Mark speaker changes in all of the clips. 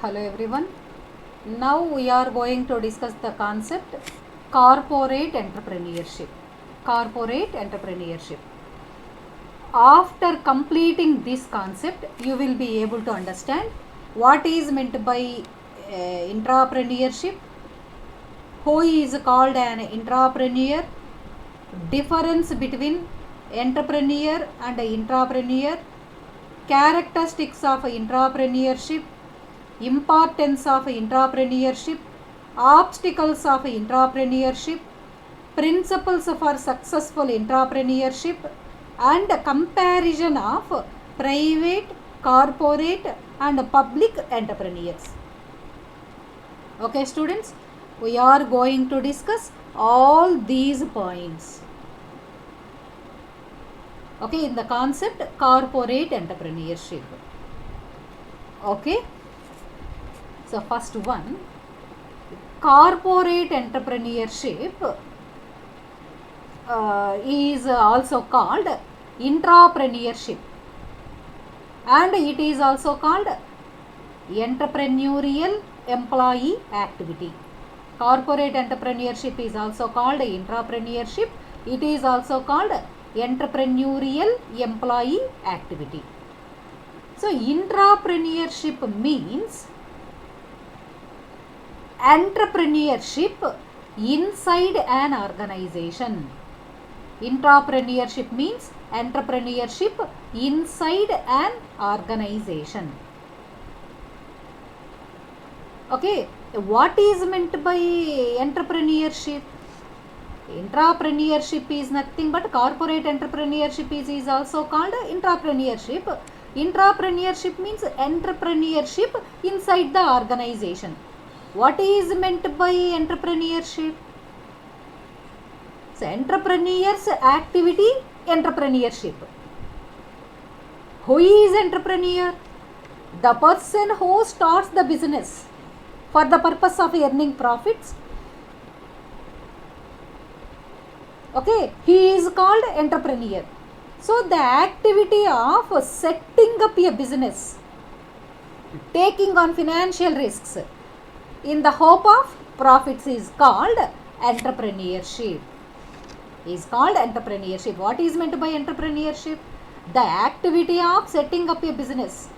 Speaker 1: Hello everyone. Now we are going to discuss the concept corporate entrepreneurship. Corporate entrepreneurship. After completing this concept, you will be able to understand what is meant by entrepreneurship, who is called an entrepreneur, difference between entrepreneur and intrapreneur, characteristics of entrepreneurship, importance of entrepreneurship, obstacles of entrepreneurship, principles for successful entrepreneurship, and comparison of private, corporate and public entrepreneurs. Okay students, we are going to discuss all these points. Okay, in the concept corporate entrepreneurship. Okay. So first one, corporate entrepreneurship is also called intrapreneurship, and it is also called entrepreneurial employee activity. Corporate entrepreneurship is also called intrapreneurship. It is also called entrepreneurial employee activity. So intrapreneurship means entrepreneurship inside an organization. Intrapreneurship means entrepreneurship inside an organization. Okay, what is meant by entrepreneurship? Intrapreneurship is nothing but corporate entrepreneurship is also called intrapreneurship. Intrapreneurship means entrepreneurship inside the organization. What is meant by entrepreneurship? So, entrepreneur's activity, entrepreneurship. Who is entrepreneur? The person who starts the business for the purpose of earning profits. Okay, he is called entrepreneur. So, the activity of setting up a business, taking on financial risks in the hope of profits is called entrepreneurship. Is called entrepreneurship. What is meant by entrepreneurship? The activity of setting up a business,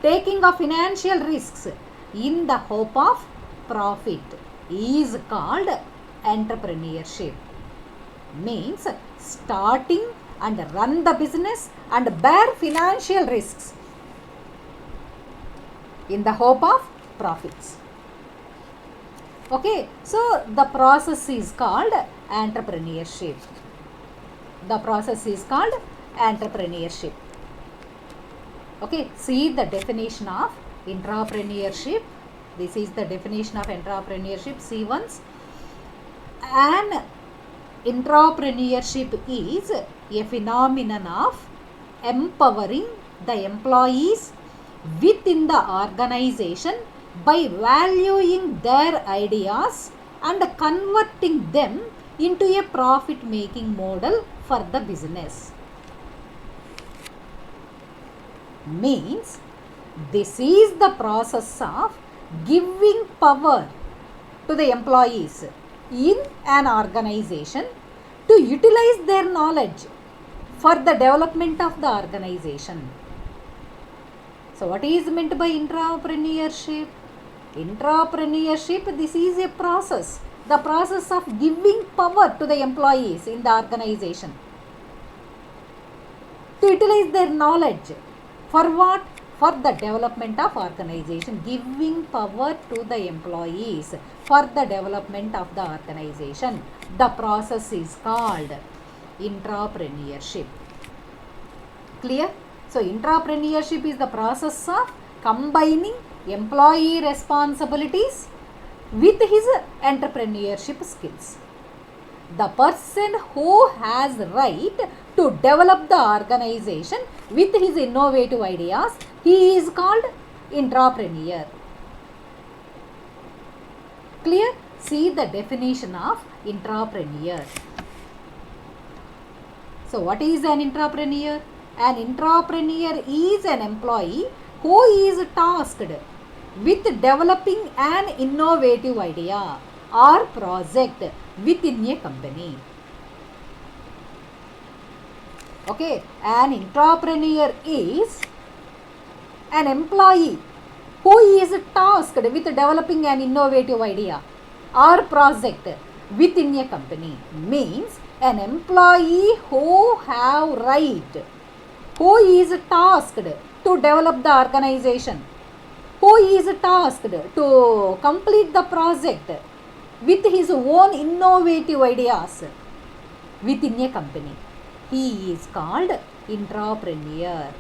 Speaker 1: taking of financial risks in the hope of profit is called entrepreneurship. Means starting and run the business and bear financial risks in the hope of profits. Okay, so the process is called entrepreneurship. The process is called entrepreneurship. Okay, see the definition of entrepreneurship. This is the definition of entrepreneurship. See once. An entrepreneurship is a phenomenon of empowering the employees within the organization by valuing their ideas and converting them into a profit making model for the business. Means this is the process of giving power to the employees in an organization to utilize their knowledge for the development of the organization. So what is meant by entrepreneurship? Entrepreneurship, this is a process. The process of giving power to the employees in the organization to utilize their knowledge. For what? For the development of organization. Giving power to the employees for the development of the organization. The process is called entrepreneurship. Clear? So, entrepreneurship is the process of combining employee responsibilities with his entrepreneurship skills. The person who has right to develop the organization with his innovative ideas, he is called entrepreneur. Clear? See the definition of entrepreneur. So, what is an entrepreneur? An entrepreneur is an employee who is tasked with developing an innovative idea or project within a company. Okay, an entrepreneur is an employee who is tasked with developing an innovative idea or project within a company. Means an employee who is tasked to develop the organization, who is tasked to complete the project with his own innovative ideas within a company. He is called entrepreneur.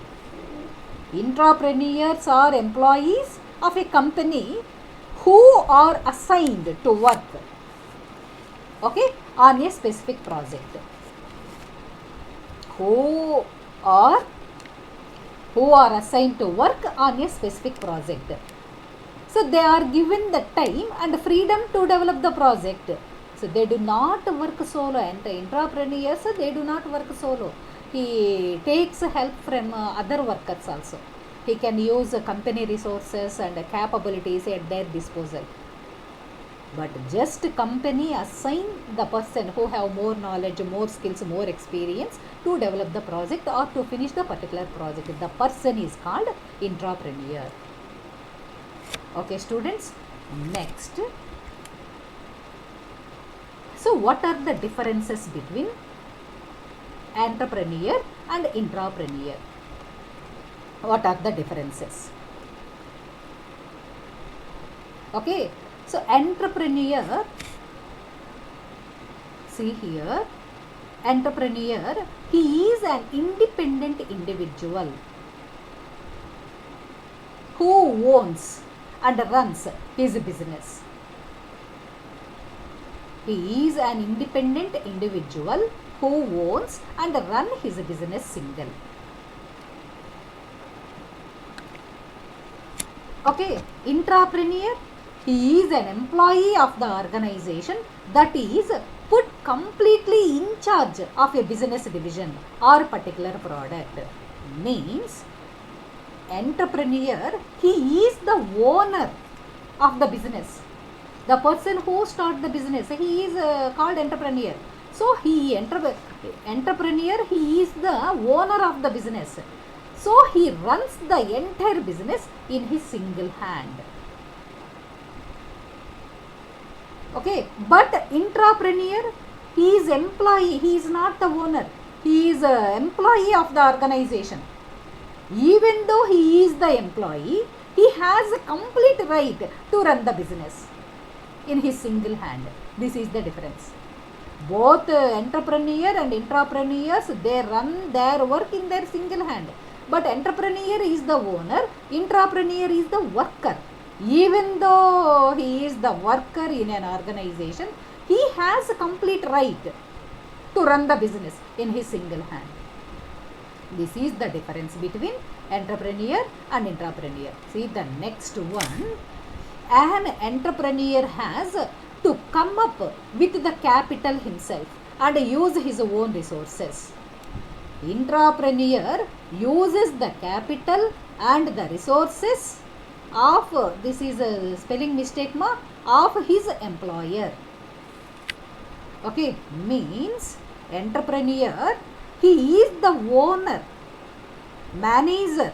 Speaker 1: Entrepreneurs are employees of a company who are assigned to work, okay, on a specific project. Who are assigned to work on a specific project. So they are given the time and freedom to develop the project. So they do not work solo. And entrepreneurs, they do not work solo. He takes help from other workers also. He can use company resources and capabilities at their disposal. But just company assign the person who have more knowledge, more skills, more experience to develop the project or to finish the particular project. The person is called entrepreneur. Okay, students. Next. So what are the differences between entrepreneur and intrapreneur? What are the differences? Okay, so entrepreneur, see here, entrepreneur, he is an independent individual who owns and runs his business. He is an independent individual who owns and runs his business single. Okay, intrapreneur, he is an employee of the organization that is put completely in charge of a business division or particular product. Means, entrepreneur, he is the owner of the business. The person who starts the business, he is called entrepreneur. So, entrepreneur, he is the owner of the business. So, he runs the entire business in his single hand. Okay, but intrapreneur, he is employee, he is not the owner. He is an employee of the organization. Even though he is the employee, he has a complete right to run the business in his single hand. This is the difference. Both entrepreneur and intrapreneurs, they run their work in their single hand. But entrepreneur is the owner, intrapreneur is the worker. Even though he is the worker in an organization, he has a complete right to run the business in his single hand. This is the difference between entrepreneur and intrapreneur. See the next one. An entrepreneur has to come up with the capital himself and use his own resources. Intrapreneur uses the capital and the resources of, this is a spelling mistake ma, of his employer. Okay, means entrepreneur, he is the owner, manager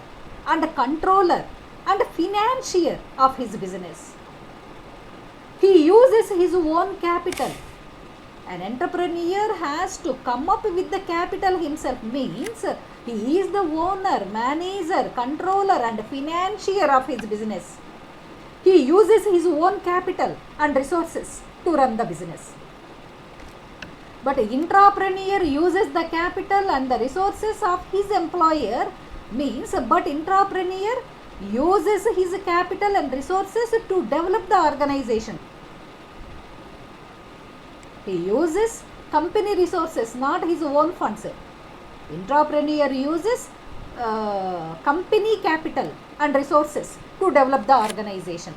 Speaker 1: and controller and financier of his business. He uses his own capital. An entrepreneur has to come up with the capital himself, means he is the owner, manager, controller and financier of his business. He uses his own capital and resources to run the business. But intrapreneur uses the capital and the resources of his employer, means but intrapreneur uses his capital and resources to develop the organization. He uses company resources, not his own funds. Intrapreneur uses company capital and resources to develop the organization.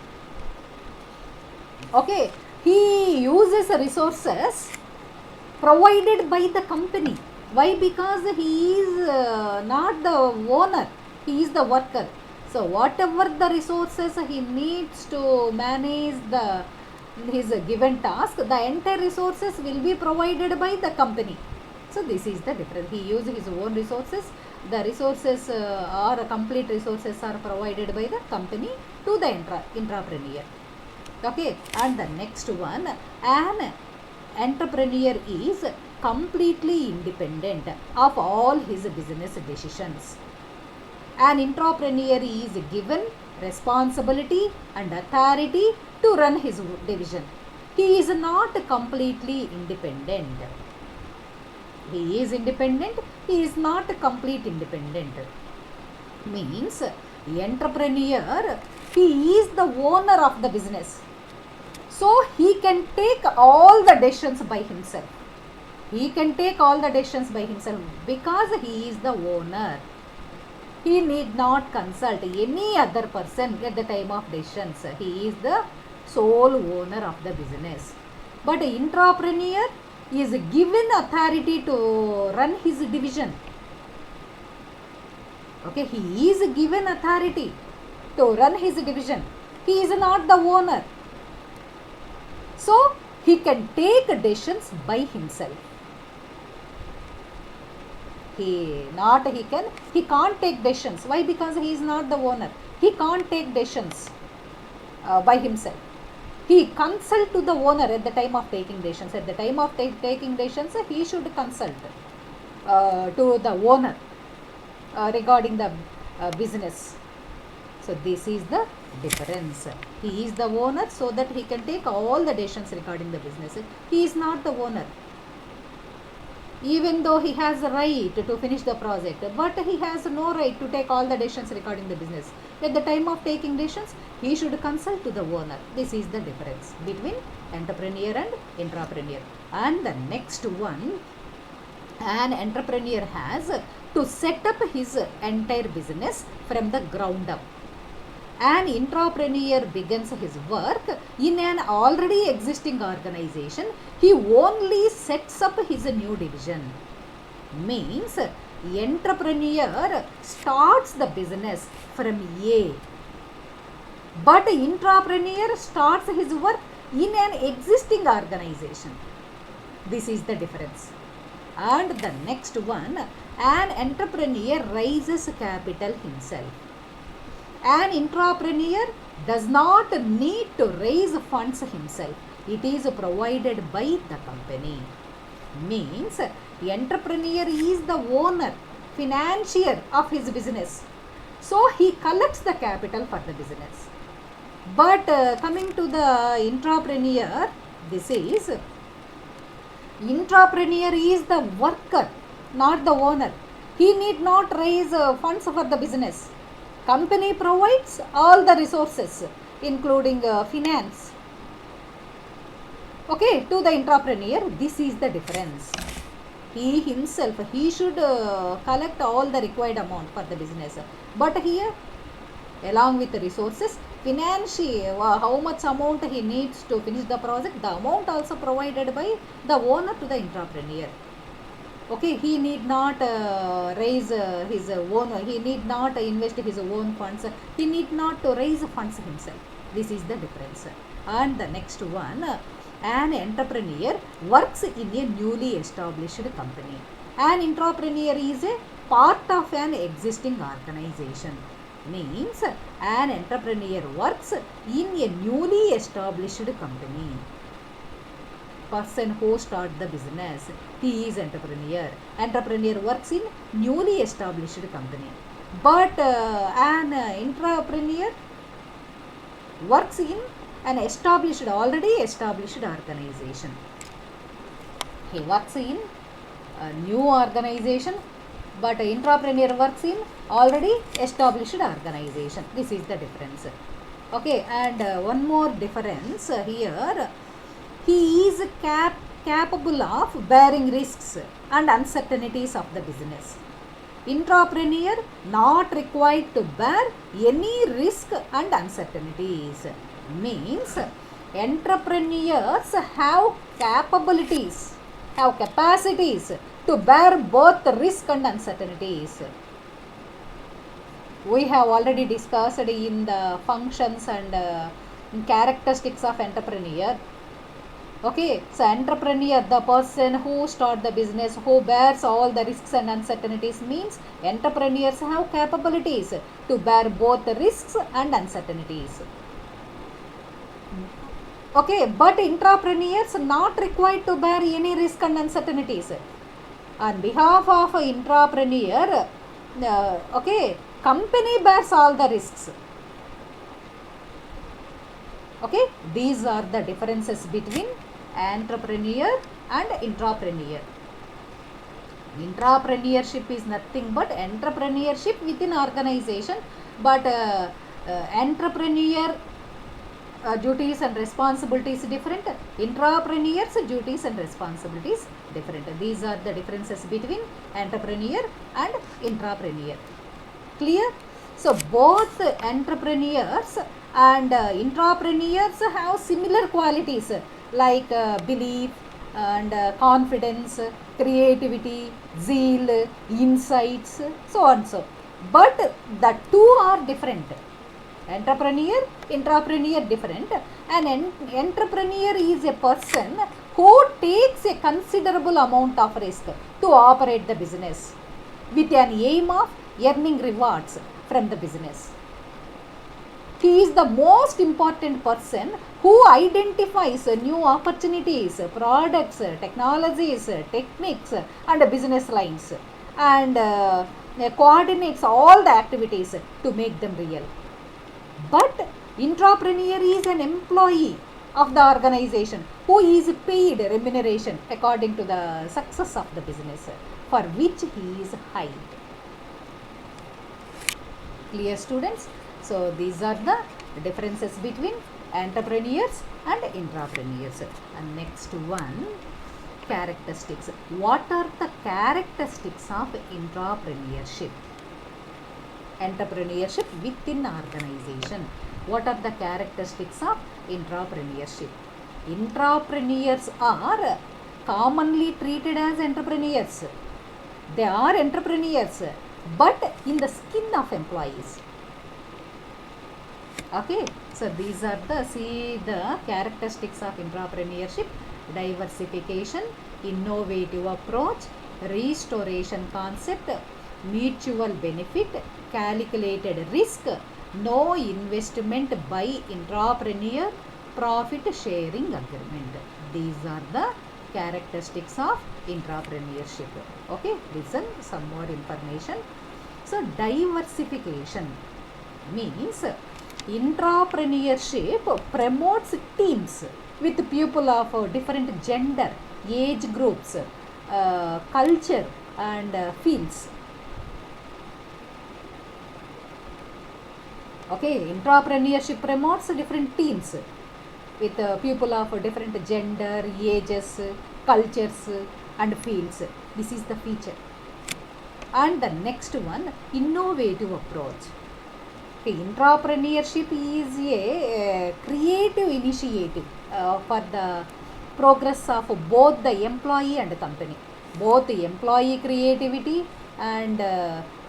Speaker 1: Okay, he uses resources provided by the company. Why? Because he is not the owner, he is the worker. So whatever the resources he needs to manage his given task, the entire resources will be provided by the company. So this is the difference. He uses his own resources. The resources or complete resources are provided by the company to the entrepreneur. Okay, and the next one, an entrepreneur is completely independent of all his business decisions. An entrepreneur is given responsibility and authority to run his division. He is not completely independent. He is independent, he is not complete independent. Means entrepreneur, he is the owner of the business. So he can take all the decisions by himself. He can take all the decisions by himself because he is the owner. He need not consult any other person at the time of decisions. He is the sole owner of the business. But entrepreneur is given authority to run his division. Okay, he is given authority to run his division. He is not the owner. So he can take decisions by himself. He can't take decisions. Why? Because he is not the owner. He can't take decisions by himself. He consult to the owner at the time of taking decisions. At the time of taking decisions, he should consult to the owner regarding the business. So this is the difference. He is the owner so that he can take all the decisions regarding the business. He is not the owner. Even though he has the right to finish the project, but he has no right to take all the decisions regarding the business. At the time of taking decisions, he should consult to the owner. This is the difference between entrepreneur and intrapreneur. And the next one, an entrepreneur has to set up his entire business from the ground up. An intrapreneur begins his work in an already existing organization. He only sets up his new division. Means entrepreneur starts the business from A, but intrapreneur starts his work in an existing organization. This is the difference. And the next one, an entrepreneur raises capital himself. An intrapreneur does not need to raise funds himself. It is provided by the company. Means the entrepreneur is the owner, financier of his business. So he collects the capital for the business. But coming to the intrapreneur, intrapreneur is the worker, not the owner. He need not raise funds for the business. Company provides all the resources, including finance, okay, to the entrepreneur. This is the difference. He himself, he should collect all the required amount for the business. But here, along with the resources, financial, how much amount he needs to finish the project, the amount also provided by the owner to the entrepreneur. Okay, he need not raise his own, he need not invest his own funds, he need not to raise funds himself. This is the difference. And the next one, an entrepreneur works in a newly established company. An entrepreneur is a part of an existing organization. Means an entrepreneur works in a newly established company. Person who start the business, he is entrepreneur. Entrepreneur works in newly established company. But an entrepreneur works in an already established organization. He works in a new organization, but intrapreneur works in already established organization. This is the difference. Okay, and one more difference here. He is capable of bearing risks and uncertainties of the business. Intrapreneur not required to bear any risk and uncertainties. Means entrepreneurs have capacities to bear both risk and uncertainties. we have already discussed in the functions and characteristics of entrepreneur. Okay, so entrepreneur, the person who start the business, who bears all the risks and uncertainties, means entrepreneurs have capabilities to bear both the risks and uncertainties. Okay, but intrapreneurs not required to bear any risk and uncertainties. On behalf of intrapreneur, okay, company bears all the risks. Okay, these are the differences between entrepreneur and intrapreneur. Intrapreneurship is nothing but entrepreneurship within organization, but entrepreneur duties and responsibilities different, intrapreneurs duties and responsibilities different. These are the differences between entrepreneur and intrapreneur. Clear? So both entrepreneurs and intrapreneurs have similar qualities like belief and confidence, creativity, zeal, insights, so on so. But the two are different. Entrepreneur, intrapreneur different. An entrepreneur is a person who takes a considerable amount of risk to operate the business with an aim of earning rewards from the business. He is the most important person who identifies new opportunities, products, technologies, techniques and business lines, and coordinates all the activities to make them real. But intrapreneur is an employee of the organization who is paid remuneration according to the success of the business for which he is hired. Clear, students? So these are the differences between entrepreneurs and intrapreneurs. And next one, characteristics. What are the characteristics of intrapreneurship? Entrepreneurship within organization. What are the characteristics of intrapreneurship? Intrapreneurs are commonly treated as entrepreneurs. They are entrepreneurs, but in the skin of employees. Okay, so these are the characteristics of intrapreneurship: diversification, innovative approach, restoration concept, mutual benefit, calculated risk, no investment by intrapreneur, profit sharing agreement. These are the characteristics of intrapreneurship. Okay, listen some more information. So diversification means intrapreneurship promotes teams with people of different gender, age groups, culture and fields. Okay, intrapreneurship promotes different teams with people of different gender, ages, cultures and fields. This is the feature. And the next one, innovative approach. Okay, intrapreneurship is a creative initiative for the progress of both the employee and the company. Both the employee creativity and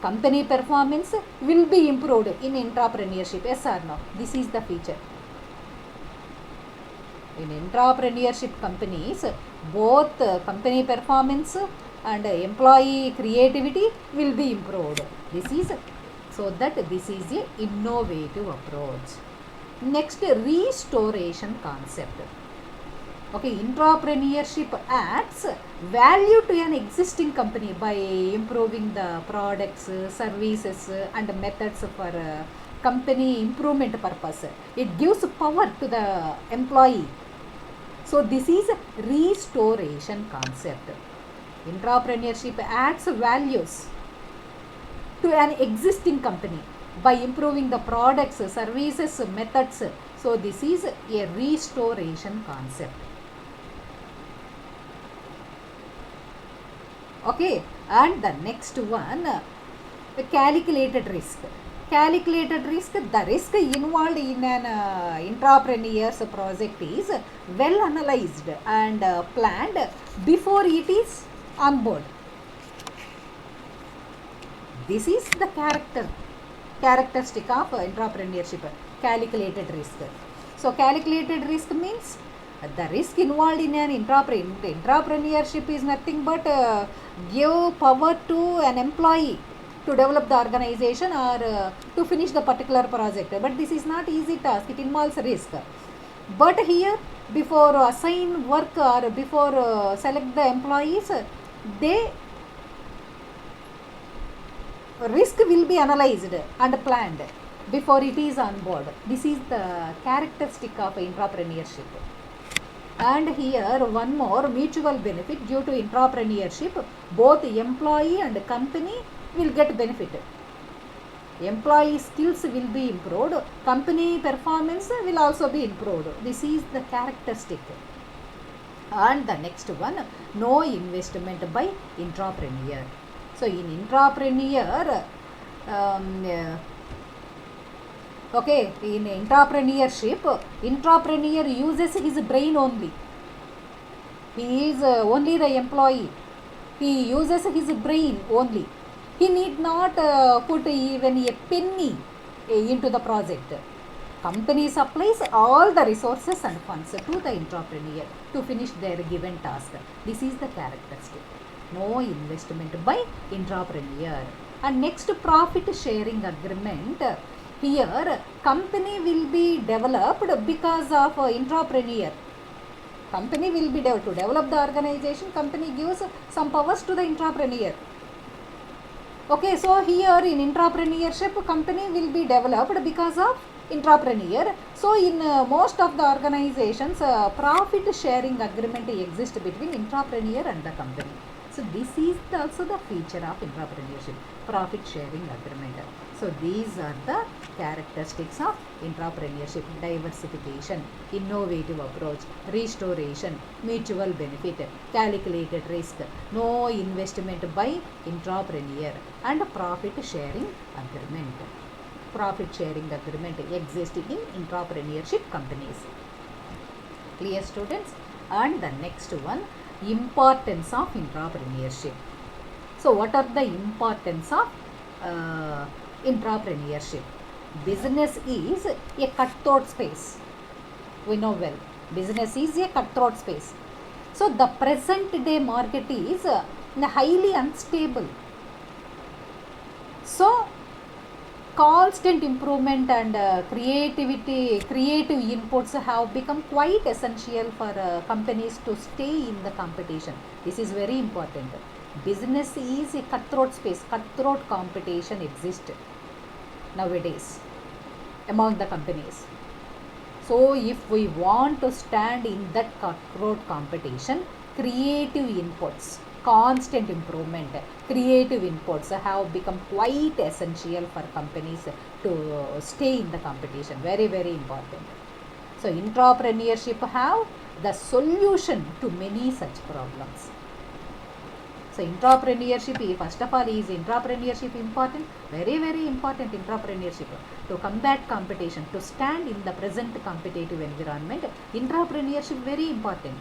Speaker 1: company performance will be improved in intrapreneurship. Yes or no? This is the feature. In intrapreneurship companies, both company performance and employee creativity will be improved. This is so that this is a innovative approach. Next, restoration concept. Okay, intrapreneurship adds value to an existing company by improving the products, services and methods for company improvement purpose. It gives power to the employee. So this is restoration concept. Intrapreneurship adds values to an existing company by improving the products, services, methods. So this is a restoration concept. Okay, and the next one, calculated risk. Calculated risk, the risk involved in an intrapreneur's project is well analyzed and planned before it is on board. This is the character characteristic of entrepreneurship, calculated risk. So calculated risk means the risk involved in an entrepreneurship is nothing but give power to an employee to develop the organization or to finish the particular project. But this is not easy task, it involves risk. But here, before assign work or before select the employees, they risk will be analyzed and planned before it is on board. This is the characteristic of entrepreneurship. And here one more, mutual benefit. Due to entrepreneurship, both employee and company will get benefit. Employee skills will be improved, company performance will also be improved. This is the characteristic. And the next one, no investment by entrepreneur. So in entrepreneur, in entrepreneurship, entrepreneur uses his brain only. He is only the employee. He uses his brain only. He need not put even a penny into the project. Company supplies all the resources and funds to the entrepreneur to finish their given task. This is the characteristic. No investment by entrepreneur. And next, profit sharing agreement. Here, company will be developed because of entrepreneur. Company will be to develop the organization. Company gives some powers to the entrepreneur. Okay, so here in entrepreneurship, company will be developed because of entrepreneur. So in most of the organizations, profit sharing agreement exists between entrepreneur and the company. So this is also the feature of entrepreneurship, profit sharing agreement. So these are the characteristics of entrepreneurship: diversification, innovative approach, restoration, mutual benefit, calculated risk, no investment by entrepreneur, and profit sharing agreement. Profit sharing agreement exists in entrepreneurship companies. Clear, students? And the next one, importance of entrepreneurship. So what are the importance of entrepreneurship? Business is a cutthroat space. We know well, business is a cutthroat space. So the present day market is highly unstable. So constant improvement and creative inputs have become quite essential for companies to stay in the competition. This is very important. Business is a cutthroat space. Cutthroat competition exists nowadays among the companies. So if we want to stand in that cutthroat competition, creative inputs, constant improvement, creative inputs have become quite essential for companies to stay in the competition. Very, very important. So entrepreneurship have the solution to many such problems. So entrepreneurship, first of all, is entrepreneurship important? Very, very important. Entrepreneurship to combat competition, to stand in the present competitive environment, entrepreneurship very important.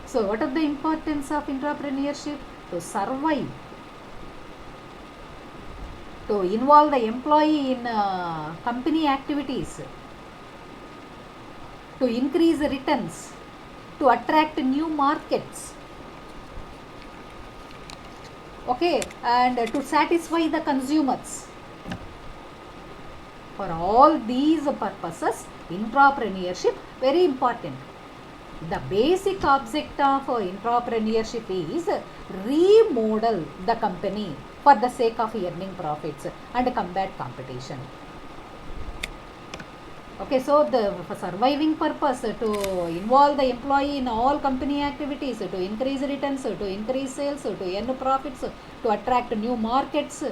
Speaker 1: So what are the importance of entrepreneurship? To survive, to involve the employee in company activities, to increase returns, to attract new markets, okay, and to satisfy the consumers. For all these purposes, entrepreneurship very important. The basic object of entrepreneurship is remodel the company for the sake of earning profits and combat competition. Okay, so for surviving purpose, to involve the employee in all company activities, to increase returns, to increase sales, to earn profits, to attract new markets,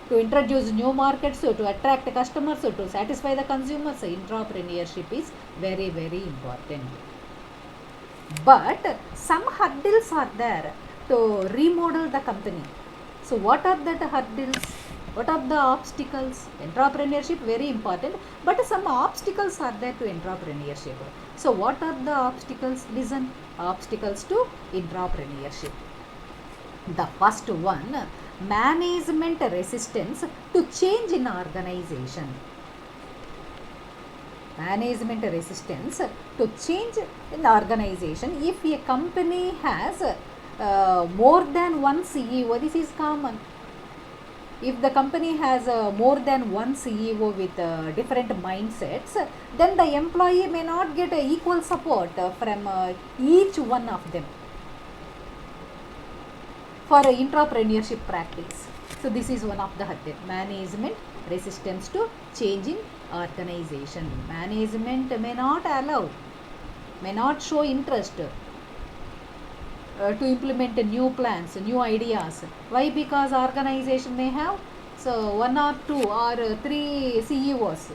Speaker 1: to introduce new markets, to attract customers, to satisfy the consumers, entrepreneurship is very, very important. But some hurdles are there to remodel the company. So what are the hurdles? What are the obstacles? Entrepreneurship very important, but some obstacles are there to entrepreneurship. So what are the obstacles? Listen, obstacles to entrepreneurship. The first one, management resistance to change in organization. Management resistance to change in organization. If a company has more than one CEO, this is common. If the company has more than one CEO with different mindsets, then the employee may not get equal support from each one of them for intrapreneurship practice. So this is one of the management resistance to change in organization. Management may not allow, may not show interest to implement new plans, new ideas. Why? Because organization may have so one or two or three CEOs.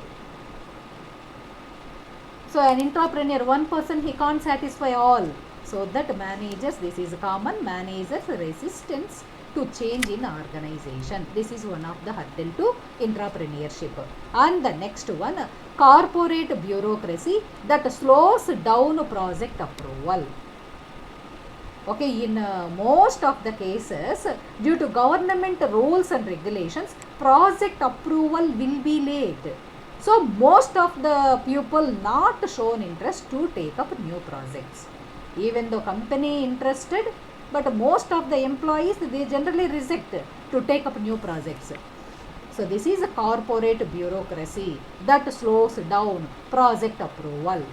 Speaker 1: So an entrepreneur, one person, he can't satisfy all. So that managers, this is common, managers resistance to change in organization. This is one of the hurdle to entrepreneurship. And the next one, corporate bureaucracy that slows down project approval. Okay, in most of the cases, due to government rules and regulations, project approval will be late. So most of the people not shown interest to take up new projects. Even though company interested, but most of the employees, they generally reject to take up new projects. So this is a corporate bureaucracy that slows down project approval.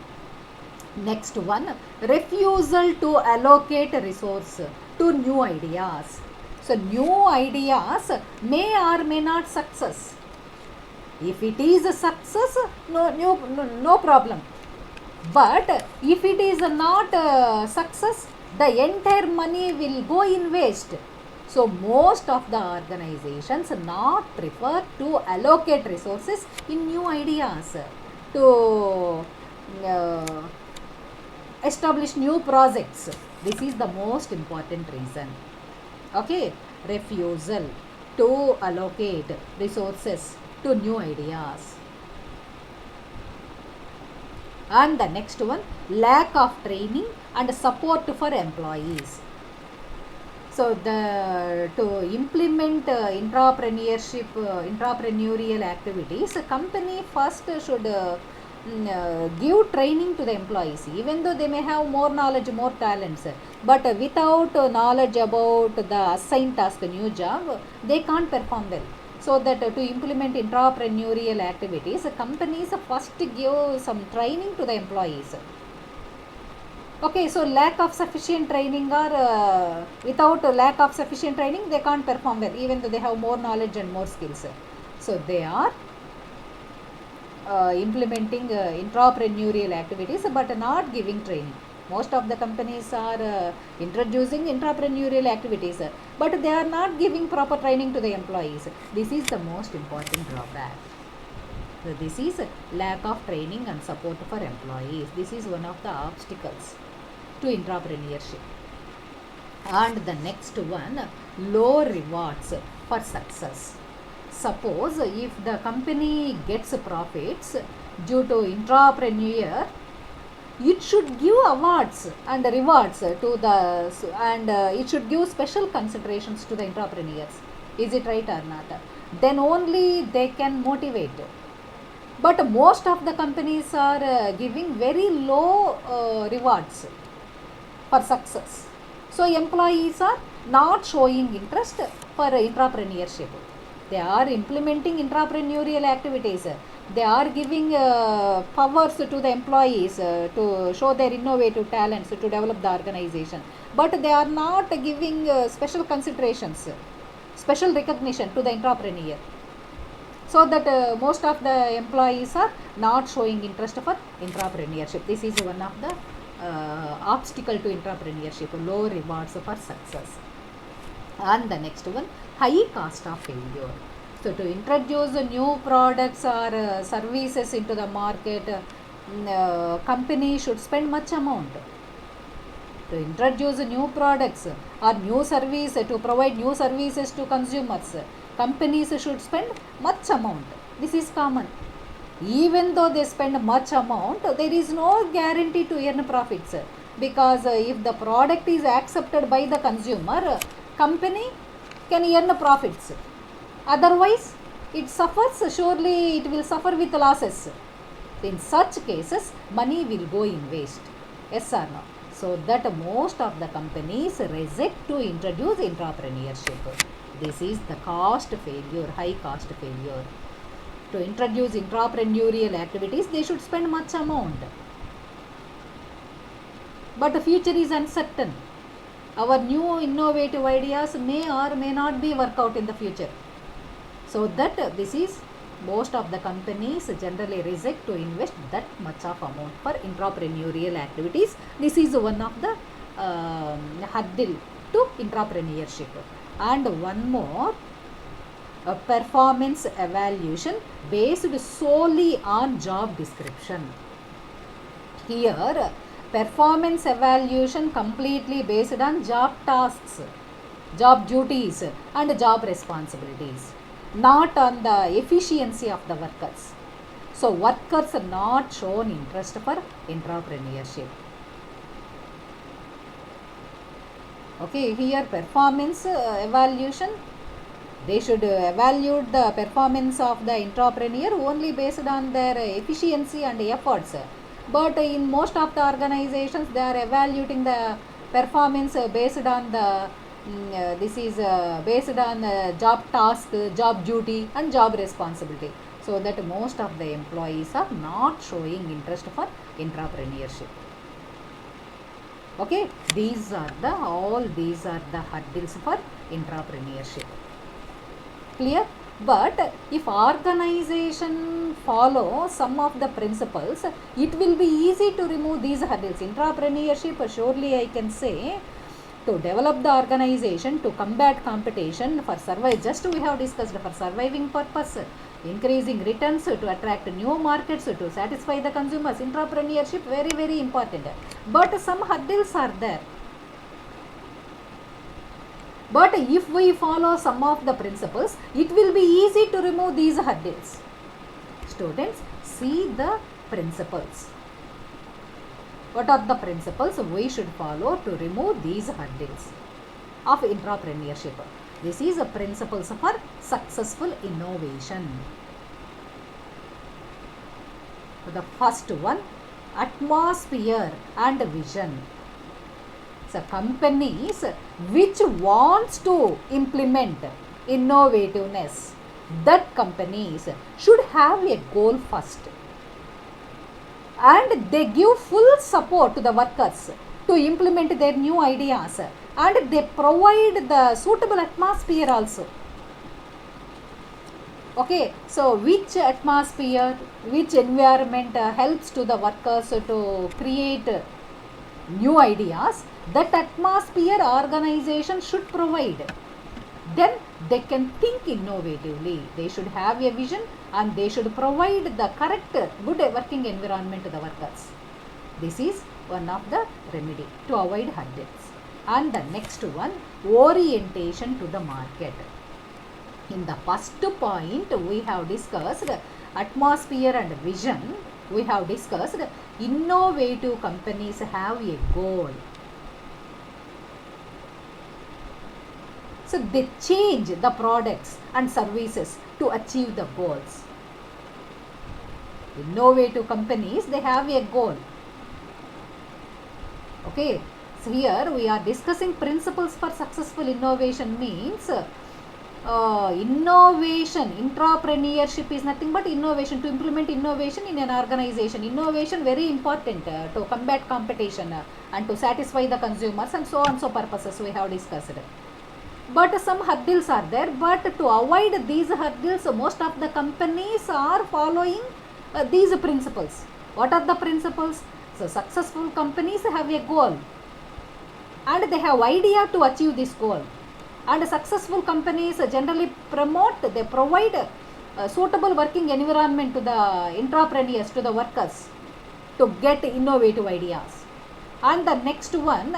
Speaker 1: Next one, refusal to allocate resource to new ideas. So new ideas may or may not success. If it is a success, no problem. But if it is not a success, the entire money will go in waste. So most of the organizations not prefer to allocate resources in new ideas to establish new projects. This is the most important reason. Okay, refusal to allocate resources to new ideas. And the next one, lack of training and support for employees. So to implement entrepreneurial activities, a company first should give training to the employees, even though they may have more knowledge, more talents, but without knowledge about the assigned task, new job, they can't perform well. So that to implement entrepreneurial activities, companies first give some training to the employees. Okay, so lack of sufficient training or without lack of sufficient training, they can't perform well, even though they have more knowledge and more skills. So they are implementing entrepreneurial activities but not giving training. Most of the companies are introducing entrepreneurial activities, but they are not giving proper training to the employees. This is the most important drawback. So this is lack of training and support for employees. This is one of the obstacles to entrepreneurship. And the next one, low rewards for success. Suppose if the company gets profits due to entrepreneur, it should give awards and rewards to the and it should give special considerations to the entrepreneurs. Is it right or not? Then only they can motivate. But most of the companies are giving very low rewards for success. So employees are not showing interest for entrepreneurship. They are implementing entrepreneurial activities. They are giving powers to the employees to show their innovative talents to develop the organization. But they are not giving special considerations, special recognition to the entrepreneur. So that most of the employees are not showing interest for entrepreneurship. This is one of the obstacle to entrepreneurship, low rewards for success. And the next one, high cost of failure. So to introduce new products or services into the market, company should spend much amount. To introduce new products or new service, to provide new services to consumers, companies should spend much amount. This is common. Even though they spend much amount, there is no guarantee to earn profits, because if the product is accepted by the consumer, company can earn profits. Otherwise, it suffers, surely it will suffer with losses. In such cases, money will go in waste. Yes or no? So that most of the companies reject to introduce entrepreneurship. This is the cost failure, high cost failure. To introduce entrepreneurial activities, they should spend much amount. But the future is uncertain. Our new innovative ideas may or may not be work out in the future. So that this is most of the companies generally reject to invest that much of amount for entrepreneurial activities. This is one of the hurdle to entrepreneurship. And one more, performance evaluation based solely on job description. Here, performance evaluation completely based on job tasks, job duties and job responsibilities, not on the efficiency of the workers. So workers are not shown interest for entrepreneurship. Okay, here performance evaluation, they should evaluate the performance of the entrepreneur only based on their efficiency and efforts. But in most of the organizations, they are evaluating the performance based on the this is based on job task, job duty and job responsibility. So that most of the employees are not showing interest for entrepreneurship. Okay, these are the hurdles for entrepreneurship. Clear? But if organization follow some of the principles, it will be easy to remove these hurdles. Entrepreneurship, surely I can say, to develop the organization, to combat competition, for survive, just we have discussed, for surviving purpose, increasing returns, to attract new markets, to satisfy the consumers. Entrepreneurship very, very important. But some hurdles are there. But if we follow some of the principles, it will be easy to remove these hurdles. Students, see the principles. What are the principles we should follow to remove these hurdles of entrepreneurship? This is the principles for successful innovation. The first one, atmosphere and vision. So companies which wants to implement innovativeness, that companies should have a goal first, and they give full support to the workers to implement their new ideas, and they provide the suitable atmosphere also. Okay, so which atmosphere, which environment helps to the workers to create new ideas, that atmosphere organization should provide. Then they can think innovatively. They should have a vision and they should provide the correct good working environment to the workers. This is one of the remedy to avoid hurdles. And the next one, orientation to the market. In the first point we have discussed atmosphere and vision. We have discussed innovative companies have a goal. So they change the products and services to achieve the goals. Innovative companies, they have a goal. Okay, so here we are discussing principles for successful innovation. Means innovation, entrepreneurship is nothing but innovation, to implement innovation in an organization. Innovation very important to combat competition and to satisfy the consumers and so on, so purposes we have discussed. But some hurdles are there, but to avoid these hurdles, most of the companies are following these principles. What are the principles? So successful companies have a goal and they have idea to achieve this goal. And successful companies generally promote, they provide a suitable working environment to the entrepreneurs, to the workers, to get innovative ideas. And the next one,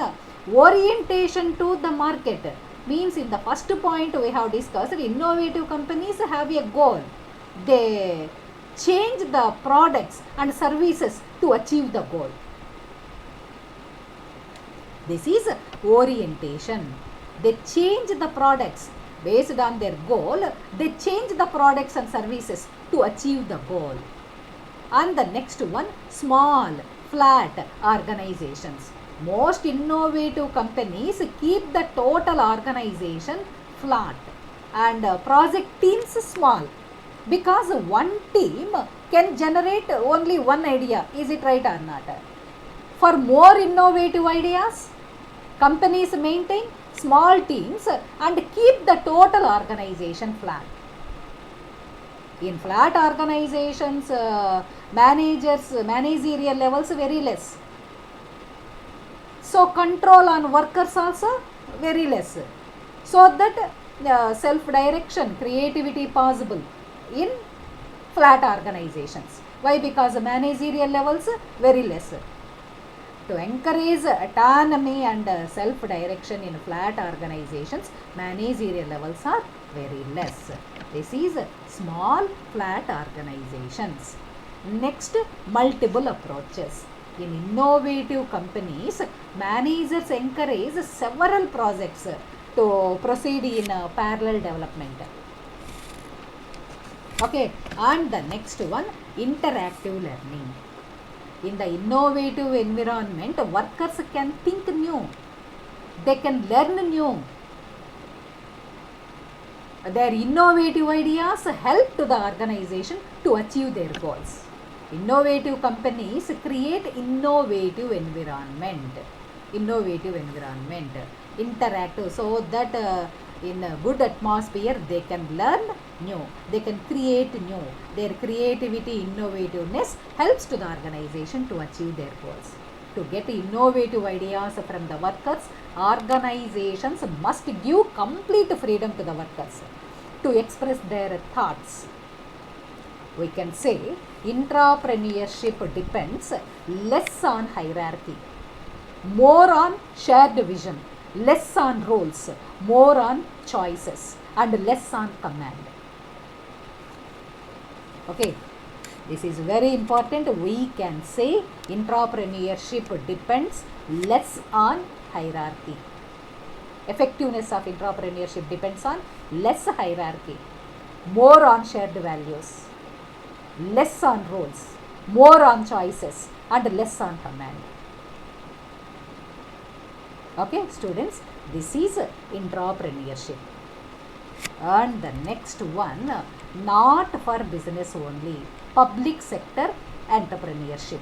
Speaker 1: orientation to the market. Means in the first point we have discussed, innovative companies have a goal. They change the products and services to achieve the goal. This is orientation. They change the products Based on their goal, they change the products and services to achieve the goal. And the next one, small, flat organizations. Most innovative companies keep the total organization flat and project teams small, because one team can generate only one idea. Is it right or not? For more innovative ideas, companies maintain small teams and keep the total organization flat. In flat organizations, managerial levels very less. So control on workers also very less. So that self-direction, creativity possible in flat organizations. Why? Because the managerial levels very less. To encourage autonomy and self-direction in flat organizations, managerial levels are very less. This is small flat organizations. Next, multiple approaches. In innovative companies, managers encourage several projects to proceed in parallel development. Okay, and the next one, interactive learning. In the innovative environment, workers can think new, they can learn new. Their innovative ideas help to the organization to achieve their goals. Innovative companies create innovative environment, interactive, so that in a good atmosphere they can learn new, they can create new. Their creativity, innovativeness helps to the organization to achieve their goals. To get innovative ideas from the workers, organizations must give complete freedom to the workers to express their thoughts. We can say intrapreneurship depends less on hierarchy, more on shared vision, less on roles, more on choices, and less on command. Okay, this is very important. We can say intrapreneurship depends less on hierarchy. Effectiveness of intrapreneurship depends on less hierarchy, more on shared values, less on roles, more on choices, and less on command. Okay, students, this is intrapreneurship. And the next one, not for business only, public sector entrepreneurship.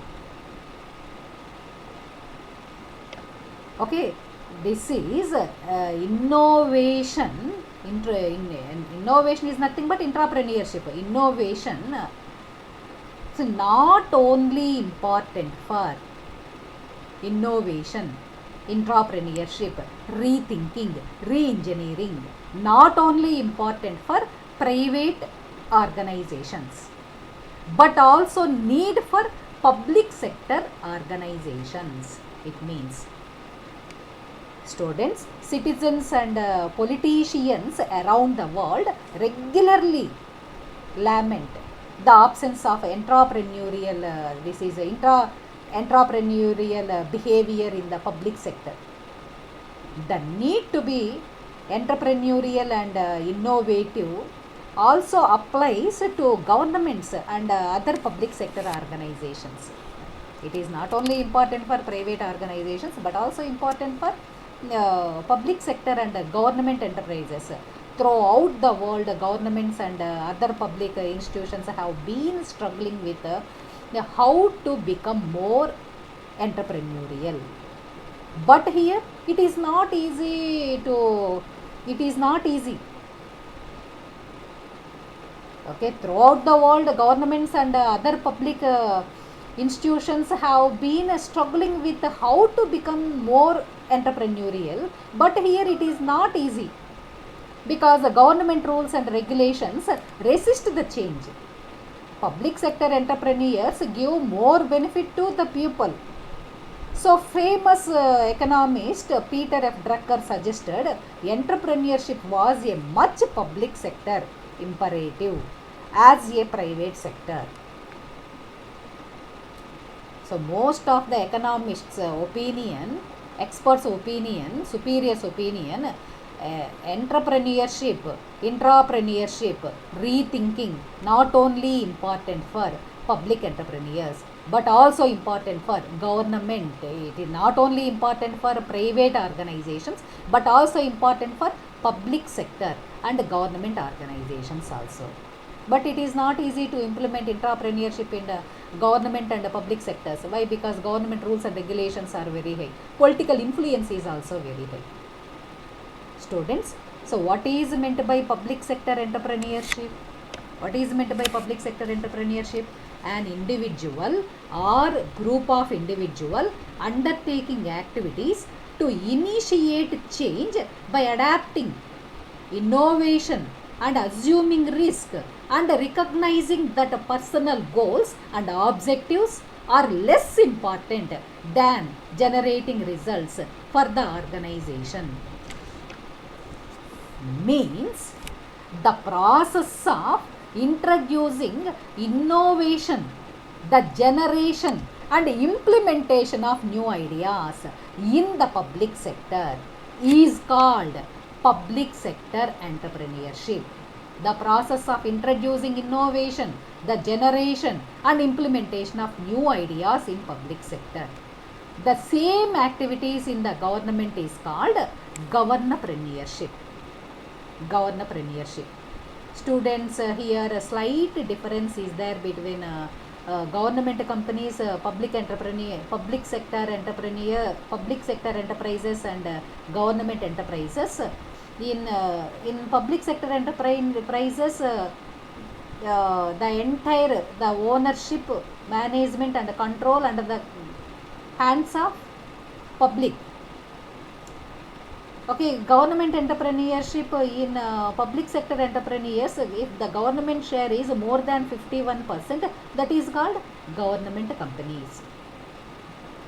Speaker 1: Okay, this is innovation. Innovation is nothing but intrapreneurship. Innovation is not only important for innovation, intrapreneurship, rethinking, re-engineering, not only important for private organizations, but also need for public sector organizations. It means students, citizens and politicians around the world regularly lament the absence of entrepreneurial entrepreneurial behavior in the public sector. The need to be entrepreneurial and innovative also applies to governments and other public sector organizations. It is not only important for private organizations but also important for public sector and government enterprises. Throughout the world, governments and other public institutions have been struggling with how to become more entrepreneurial. But here it is not easy. Okay, throughout the world, governments and other public institutions have been struggling with how to become more entrepreneurial, but here it is not easy because the government rules and regulations resist the change. Public sector entrepreneurs give more benefit to the people. So famous economist Peter F. Drucker suggested entrepreneurship was a much public sector imperative as a private sector. So most of the economists' opinion, experts' opinion, superiors' opinion, entrepreneurship, intrapreneurship, rethinking not only important for public entrepreneurs but also important for government. It is not only important for private organizations but also important for public sector and government organizations also. But it is not easy to implement intrapreneurship in the government and the public sectors. Why? Because government rules and regulations are very high. Political influence is also very high. Students, so what is meant by public sector entrepreneurship? What is meant by public sector entrepreneurship? An individual or group of individual undertaking activities to initiate change by adapting innovation and assuming risk and recognizing that personal goals and objectives are less important than generating results for the organization. Means the process of introducing innovation, the generation and implementation of new ideas in the public sector is called public sector entrepreneurship. The process of introducing innovation, the generation and implementation of new ideas in public sector. The same activities in the government is called governorpreneurship. Governorpreneurship. Students, here a slight difference is there between government companies, public sector enterprises and government enterprises. In public sector enterprises, the entire ownership, management and control under the hands of public. Okay, government entrepreneurship in public sector entrepreneurs, if the government share is more than 51%, that is called government companies.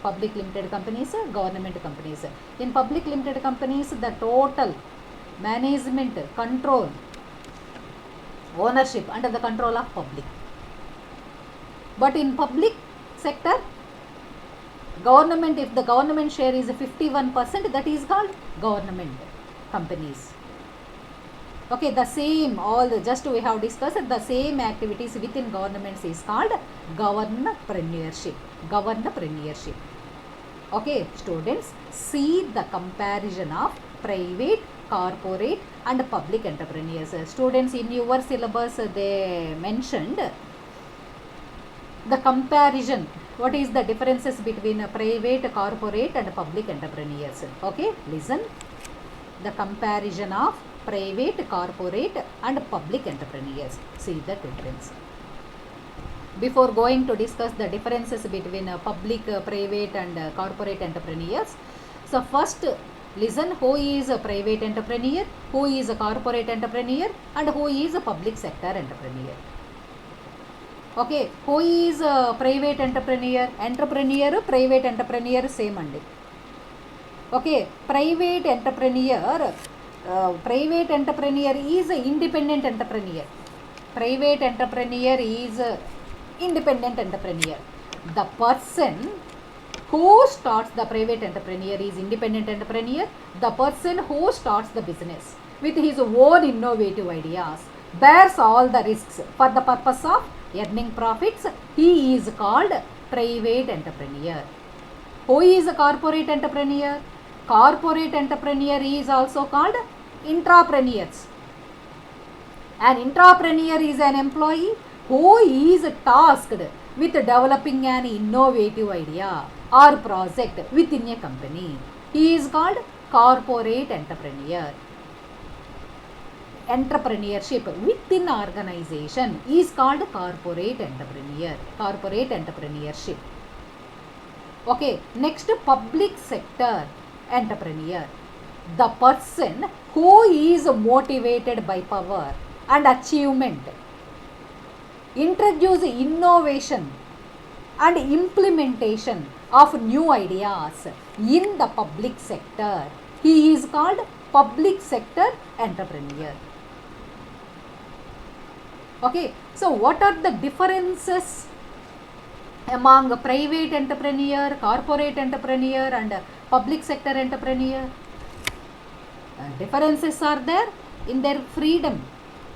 Speaker 1: Public limited companies, government companies. In public limited companies, the total management, control, ownership under the control of public. But in public sector, government, if the government share is 51%, that is called government companies. Okay, the same, just we have discussed the same activities within governments is called governorpreneurship. Governorpreneurship. Okay, students, see the comparison of private, corporate and public entrepreneurs. Students, in your syllabus they mentioned the comparison. What is the differences between private, corporate and public entrepreneurs? Okay, listen. The comparison of private, corporate and public entrepreneurs. See the difference. Before going to discuss the differences between public, private and corporate entrepreneurs, so first listen, who is a private entrepreneur, who is a corporate entrepreneur and who is a public sector entrepreneur. Okay, who is a private entrepreneur? Entrepreneur, private entrepreneur same andi. Okay, private entrepreneur is an independent entrepreneur. Private entrepreneur is a independent entrepreneur. The person who starts the private entrepreneur is independent entrepreneur. The person who starts the business with his own innovative ideas bears all the risks for the purpose of earning profits. He is called private entrepreneur. Who is a corporate entrepreneur? Corporate entrepreneur is also called intrapreneurs. An intrapreneur is an employee who is tasked with developing an innovative idea or project within a company. He is called corporate entrepreneur. Entrepreneurship within organization is called corporate entrepreneur. Corporate entrepreneurship. Okay, next, public sector entrepreneur. The person who is motivated by power and achievement, introduce innovation and implementation of new ideas in the public sector. He is called public sector entrepreneur. Okay, so what are the differences among private entrepreneur, corporate entrepreneur and public sector entrepreneur? Differences are there in their freedom,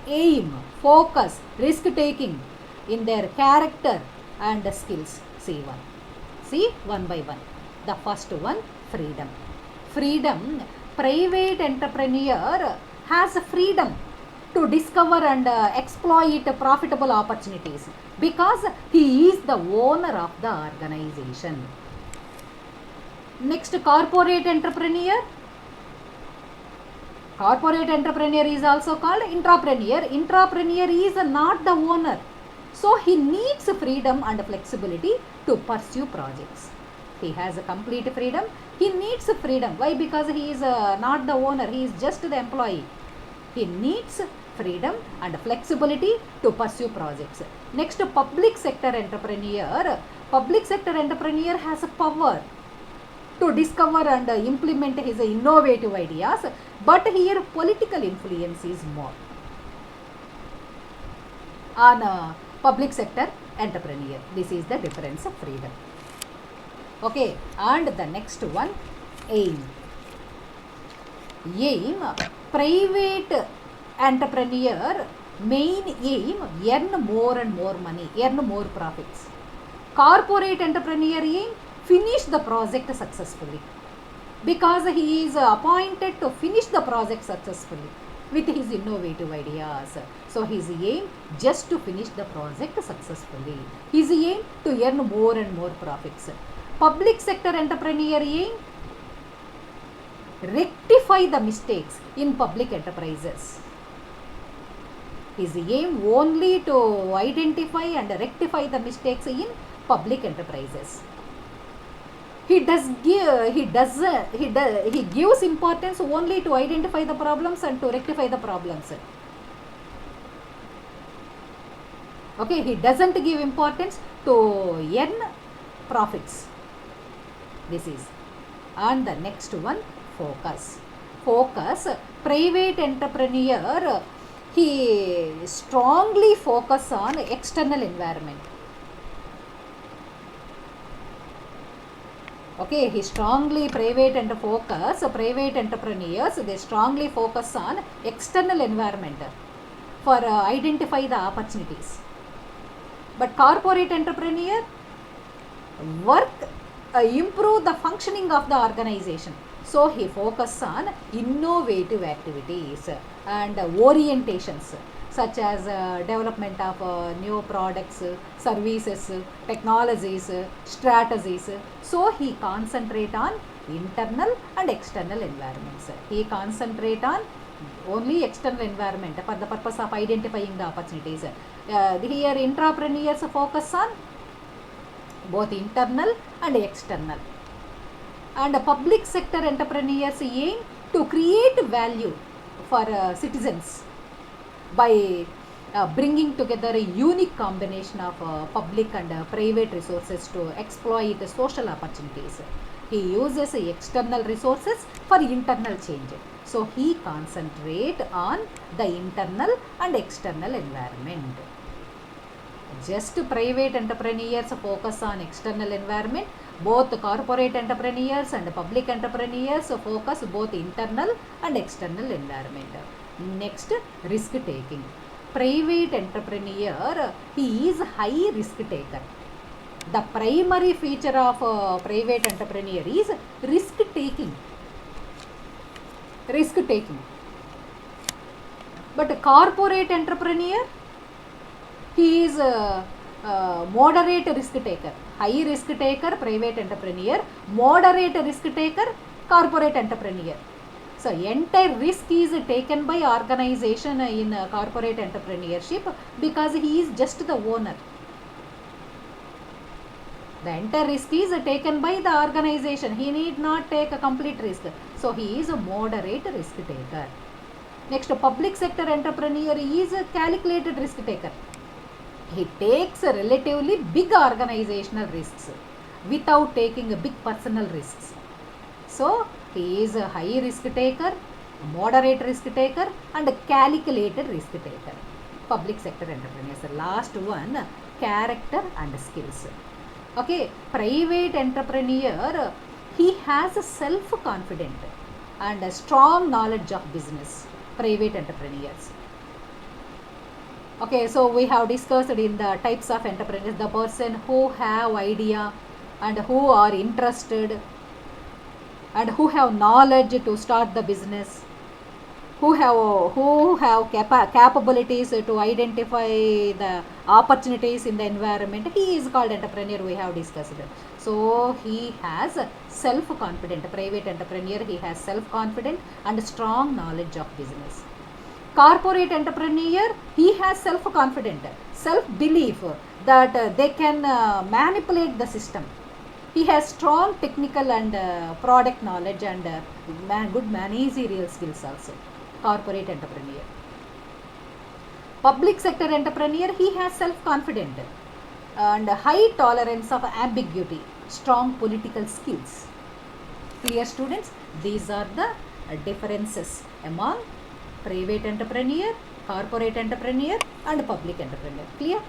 Speaker 1: aim, focus, risk taking, in their character and skills. See one by one. The first one, freedom. Freedom, private entrepreneur has freedom to discover and exploit profitable opportunities because he is the owner of the organization. Next, corporate entrepreneur. Corporate entrepreneur is also called intrapreneur. Intrapreneur is not the owner. So he needs freedom and flexibility to pursue projects. He has a complete freedom. He needs freedom. Why? Because he is not the owner. He is just the employee. He needs freedom and flexibility to pursue projects. Next, public sector entrepreneur. Public sector entrepreneur has a power to discover and implement his innovative ideas, but here political influence is more on public sector entrepreneur. This is the difference of freedom. Okay, and the next one, aim. Aim, private entrepreneur main aim, earn more and more money, earn more profits. Corporate entrepreneur aim, finish the project successfully because he is appointed to finish the project successfully with his innovative ideas. So his aim just to finish the project successfully. His aim to earn more and more profits. Public sector entrepreneur aim, rectify the mistakes in public enterprises. His aim only to identify and rectify the mistakes in public enterprises. He gives importance only to identify the problems and to rectify the problems. Okay, he doesn't give importance to earn profits. This is. And the next one, focus. Focus, private entrepreneur, he strongly focus on external environment. Okay, he strongly private entrepreneurs, they strongly focus on external environment for identify the opportunities. But corporate entrepreneur work improve the functioning of the organization. So he focus on innovative activities and orientations such as development of new products, services, technologies, strategies. So he concentrate on internal and external environments. He concentrate on only external environment for the purpose of identifying the opportunities. Here entrepreneurs focus on both internal and external. And public sector entrepreneurs aim to create value for citizens by bringing together a unique combination of public and private resources to exploit social opportunities. He uses external resources for internal change. So he concentrates on the internal and external environment. Just private entrepreneurs focus on external environment. Both corporate entrepreneurs and public entrepreneurs focus both internal and external environment. Next, risk taking. Private entrepreneur, he is high risk taker. The primary feature of private entrepreneur is risk taking. Risk taking. But corporate entrepreneur, he is moderate risk taker. High risk taker, private entrepreneur. Moderate risk taker, corporate entrepreneur. So entire risk is taken by organization in corporate entrepreneurship because he is just the owner. The entire risk is taken by the organization. He need not take a complete risk. So he is a moderate risk taker. Next, public sector entrepreneur is a calculated risk taker. He takes relatively big organizational risks without taking a big personal risks. So he is a high risk taker, moderate risk taker and a calculated risk taker. Public sector entrepreneurs. The last one, character and skills. Okay, private entrepreneur, he has a self-confident and a strong knowledge of business, private entrepreneurs. Okay, so we have discussed in the types of entrepreneurs, the person who have idea and who are interested and who have knowledge to start the business, who have capabilities to identify the opportunities in the environment. He is called entrepreneur, we have discussed. So he has self confident, private entrepreneur, he has self confident and strong knowledge of business. Corporate entrepreneur, he has self confident, self belief that they can manipulate the system. He has strong technical and product knowledge and good managerial skills also. Corporate entrepreneur. Public sector entrepreneur, he has self confident and high tolerance of ambiguity, strong political skills. Clear, students? These are the differences among private entrepreneur, corporate entrepreneur and public entrepreneur. Clear?